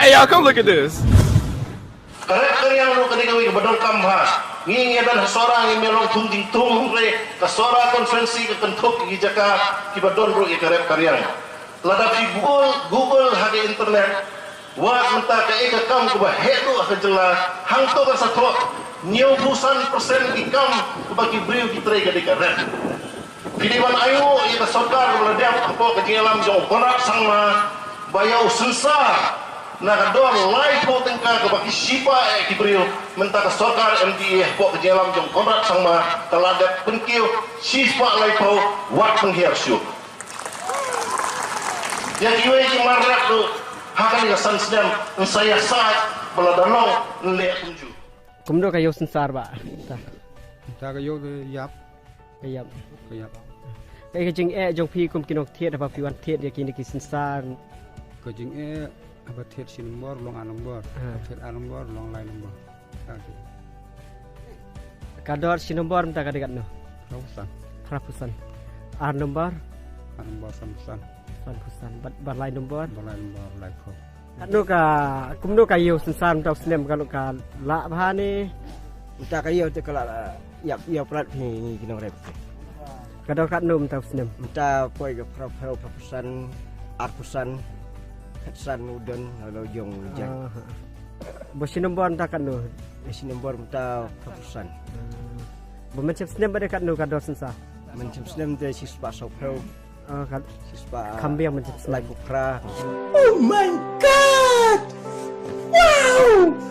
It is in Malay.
Hey, y'all, come look at this. Karek yang lu kini badong kamha ngingi dan seorang yang melong tunjing tung re kasora konferensi ke kentuk gijaka kibadon bro ikarep karyang lada fi Google hage internet wa menta ka eka kam ku hedu ka jela hangto ka satro new busan persen ikam ku bagi brio kitre ka dikarep kidiwan ayu ita sokar beladap apa kejelam jong konak sangma bayau sensa nakador live po tengka ke bagi sipa kibrio menta ka sokar MDA po kejelam jong konak sangma taladat penkiu sipa live po wat penghiar syuk yang iwe marak tu hakan ya sansdam saya saat beladalong le tunju kumdo kayo sensar ba ta kayo yap kayap kayap kay kajing jong pi kum kinok thiet apa piwan thiet ya kini ki sensar kajing apa thiet sin nombor long anombor thiet anombor long lain nombor kador sinombor mta kadigat no rapusan nombor anombor samsan Sankusan balai nombor live ko kanu ka kumno kayo sensar mta snem kalau ka la bahani mta kayo te kala yap plat ni kinong rep kador kanu mta snem mta poi ke prapusan arpusan katsan udon lalu jong jan bo sinombor mta kanu nombor mta prapusan mencep snem pada kanu kador sensar mencem snem te sispa sopro kan sispa kambing mencep like bukra Oh my God! Wow!